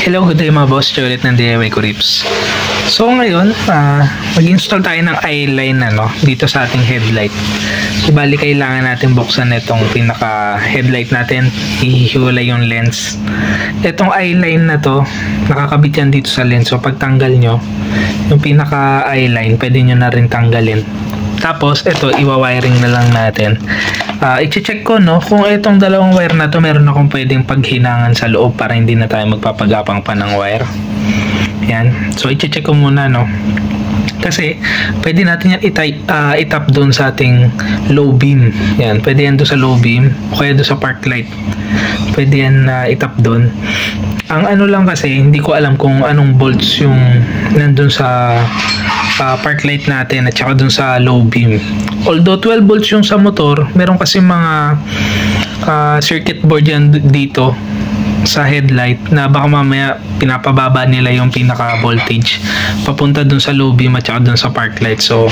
Hello, good day mga boss. Siya ulit ng DIY Kurips. So ngayon, mag-install tayo ng eyeline dito sa ating headlight. Ibali kailangan natin buksan itong pinaka headlight natin, ihiwalay yung lens. Itong eyeline na to, nakakabit yan dito sa lens. So pagtanggal nyo, yung pinaka eyeline, pwede nyo na rin tanggalin. Tapos ito, iwa-wiring na lang natin. I-check ko kung itong dalawang wire na to meron akong pwedeng paghinangan sa loob para hindi na tayo magpapagapang pa ng wire. Yan. So i-check ko muna kasi pwede natin yan itap doon sa ating low beam. Yan, pwede yan doon sa low beam o kaya doon sa park light. Pwede yan itap doon. Ang lang kasi, hindi ko alam kung anong bolts yung nandun sa park light natin at saka dun sa low beam. Although 12 volts yung sa motor, meron kasi mga circuit board yan dito sa headlight na baka mamaya pinapababa nila yung pinaka voltage papunta dun sa low beam at saka dun sa park light. So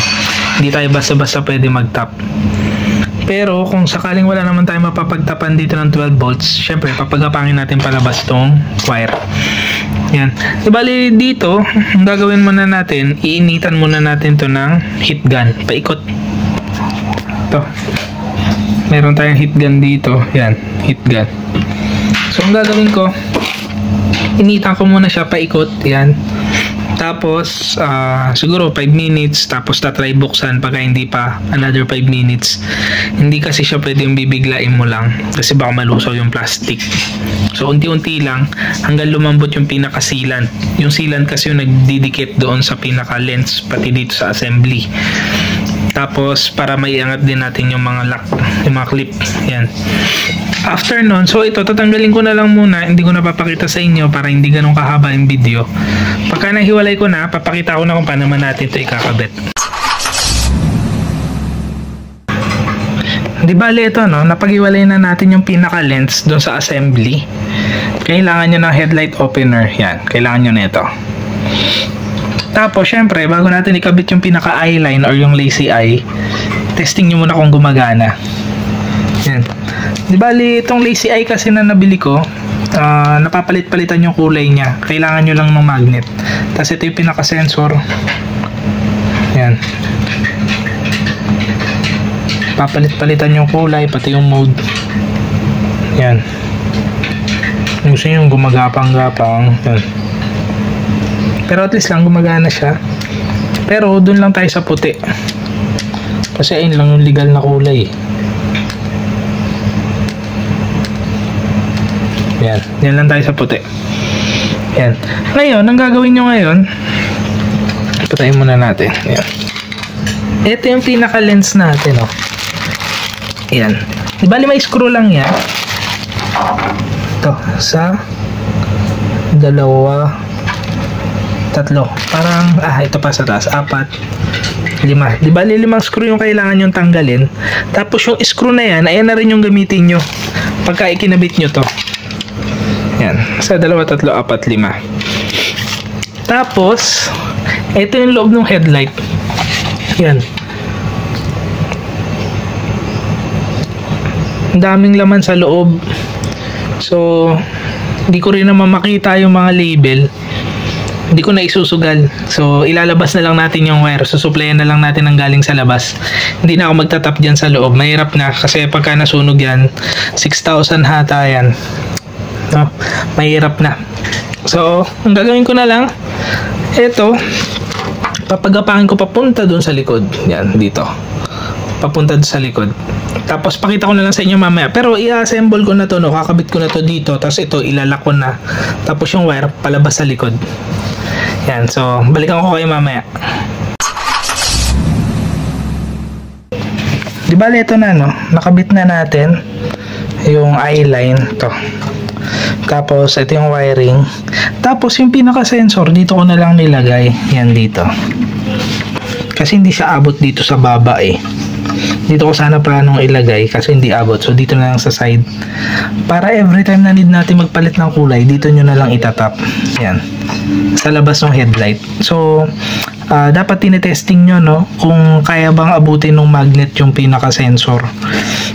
hindi tayo basta-basta pwede mag-tap. Pero kung sakaling wala naman tayo mapapagtapan dito ng 12 volts, syempre papagapangin natin palabas tong wire. Yan. Ibali dito, ang gagawin muna natin, iinitan muna natin to ng heat gun. Paikot. Ito. Meron tayong heat gun dito. Yan, heat gun. So ang gagawin ko, initan ko muna siya paikot. Yan. Tapos, siguro 5 minutes, tapos tatry buksan pagka hindi pa, another 5 minutes. Hindi kasi siya pwedeng bibiglain mo lang kasi baka malusaw yung plastic. So, unti-unti lang hanggang lumambot yung pinaka-sealant. Yung sealant kasi yung nagdidikit doon sa pinaka-lens, pati dito sa assembly. Tapos, para maiangat din natin yung mga lock, yung mga clip. Yan. After nun, so ito, tatanggalin ko na lang muna. Hindi ko na papakita sa inyo para hindi ganun kahaba yung video. Pagka nahiwalay ko na, papakita ko na kung paano naman natin ito ikakabit. Di bale ito, napag-iwalay na natin yung pinaka-lens doon sa assembly. Kailangan nyo ng headlight opener. Yan, kailangan nyo na ito. Tapos, syempre, bago natin ikabit yung pinaka-eyeline or yung lazy eye, testing nyo muna kung gumagana. Yan. Di bali, itong lazy eye kasi na nabili ko, napapalit-palitan yung kulay niya. Kailangan nyo lang ng magnet. Tapos ito yung pinaka-sensor. Yan. Papalit-palitan yung kulay, pati yung mode. Yan. Gusto nyo yung gumagapang-gapang. Yan. Pero at least lang gumagana siya. Pero dun lang tayo sa puti. Kasi ayun lang yung legal na kulay. Yan. Yan lang tayo sa puti. Yan. Ngayon, ang gagawin nyo ngayon, patayin muna natin. Yan. Ito yung pinaka-lens natin. Yan. Bali may screw lang yan. Ito. Sa dalawa, tatlo. Parang, ito pa sa taas. 4, 5. Di bali 5 screw yung kailangan yung tanggalin. Tapos yung screw na yan, ayan na rin yung gamitin nyo pagka ikinabit nyo to. Yan. Sa 2, 3, 4, 5. Tapos, ito yung loob ng headlight. Yan. Ang daming laman sa loob. So, hindi ko rin naman makita yung mga label. Hindi ko na isusugal. So, ilalabas na lang natin yung wire. Susuplayan na lang natin ang galing sa labas. Hindi na ako magtatap dyan sa loob. Mahirap na kasi pagka nasunog yan, 6,000 hata yan. Mahirap na. So, ang gagawin ko na lang, ito, papagapangin ko papunta doon sa likod. Yan, dito. Papunta doon sa likod. Tapos, pakita ko na lang sa inyo mamaya. Pero, i-assemble ko na to, kakabit ko na to dito. Tapos, ito, ilalak ko na. Tapos, yung wire, palabas sa likod. Yan, so, balikan ko kayo mamaya. Di ba, ito na, nakabit na natin yung eyeline. Ito. Tapos, ito yung wiring. Tapos, yung pinaka-sensor, dito ko na lang nilagay. Yan dito. Kasi hindi siya abot dito sa baba Dito ko sana planong ilagay kasi hindi abot. So, dito na lang sa side. Para every time na need natin magpalit ng kulay, dito nyo na lang itatap. Yan. Sa labas ng headlight. So, dapat tinetesting nyo, kung kaya bang abutin ng magnet yung pinaka-sensor.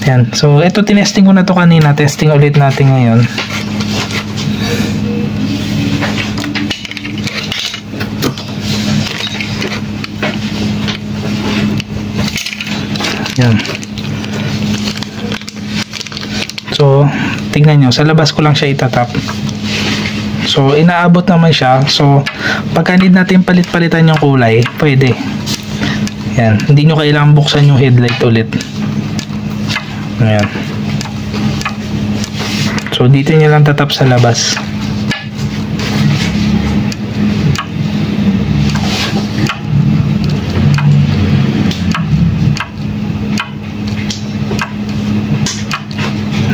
Yan. So, ito tinesting ko na to kanina. Testing ulit natin ngayon. Yan. So, tingnan nyo. Sa labas ko lang siya itatap. So, inaabot naman siya. So, pagka need natin palit-palitan yung kulay, pwede. Yan. Hindi nyo kailangan buksan yung headlight ulit. Ayan. So, dito nyo lang tatap sa labas.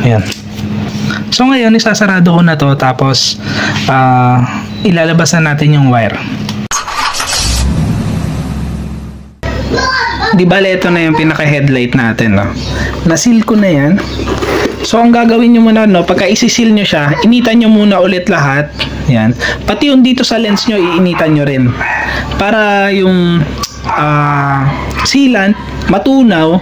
Ayan. So ngayon isasarado ko na to, tapos ilalabas na natin yung wire. Di bale, ito na yung pinaka headlight natin, no? Nasil ko na yan. So ang gagawin nyo muna, no, pagka isisil nyo siya, initan nyo muna ulit lahat. Yan. Pati yung dito sa lens nyo, iinitan nyo rin para yung sealant matunaw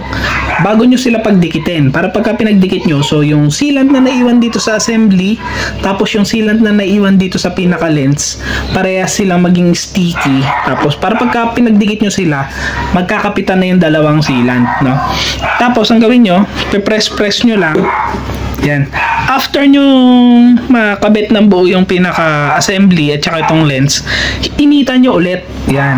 bago nyo sila pagdikitin, para pagka pinagdikit nyo, so yung sealant na naiwan dito sa assembly tapos yung sealant na naiwan dito sa pinaka lens, parehas silang maging sticky, tapos para pagka pinagdikit nyo sila, magkakapitan na yung dalawang sealant, no? Tapos ang gawin nyo, press nyo lang yan. After nyo makabit ng buo yung pinaka assembly at saka itong lens, initan nyo ulit yan,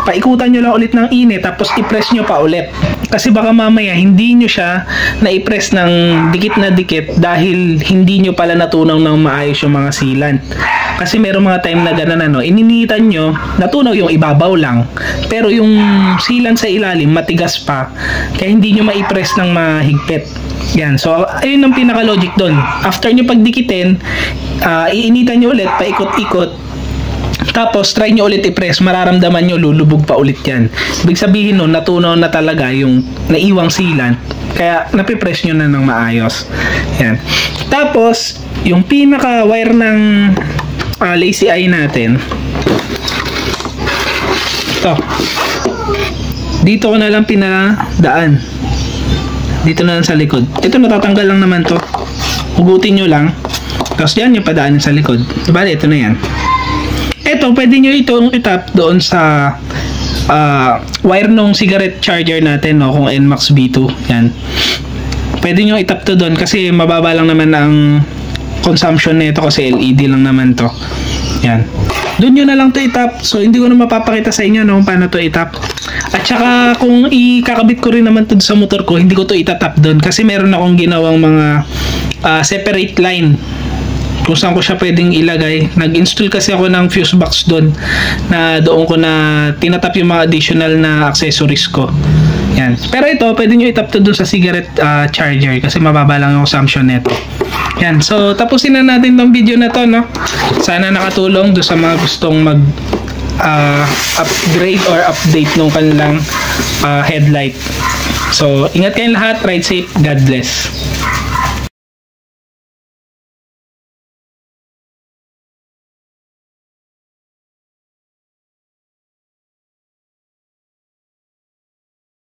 paikutan nyo lang ulit ng init, tapos i-press nyo pa ulit. Kasi baka mamaya hindi nyo siya na-i-press ng dikit na dikit dahil hindi nyo pala natunaw ng maayos yung mga sealant. Kasi merong mga time na gano'n, ano, ininitan nyo, natunaw yung ibabaw lang, pero yung sealant sa ilalim matigas pa, kaya hindi nyo ma-i-press ng mahigpit. Yan, so ayun ang pinaka-logic doon. After nyo pagdikitin, iinitan nyo ulit, paikot-ikot, tapos try nyo ulit i-press, mararamdaman nyo lulubog pa ulit yan. Ibig sabihin nun, natunaw na talaga yung naiwang sealant, kaya napipress nyo na ng maayos. Yan. Tapos yung pinaka-wire ng lazy eye natin, ito, dito ko na lang pinadaan, dito na lang sa likod. Ito natatanggal lang naman to, hugutin nyo lang, tapos yan yung padaan sa likod. Diba, ito na yan. Ito, pwede nyo itong itap doon sa wire nung cigarette charger natin, no, kung NMAX B2. Yan. Pwede nyo itap to doon kasi mababa lang naman ang consumption nito kasi LED lang naman to. Yan. Doon nyo na lang to itap. So, hindi ko na mapapakita sa inyo, no, kung paano to itap. At saka, kung ikakabit ko rin naman to sa motor ko, hindi ko to itatap doon kasi meron akong ginawang mga separate line kung saan ko siya pwedeng ilagay. Nag-install kasi ako ng fuse box doon, na doon ko na tinatap yung mga additional na accessories ko. Yan. Pero ito, pwede nyo itap to doon sa cigarette charger kasi mababa lang yung consumption nito. Yan. So, tapusin na natin tong video na to, no? Sana nakatulong doon sa mga gustong mag upgrade or update ng kanilang headlight. So, ingat kayong lahat. Ride safe. God bless.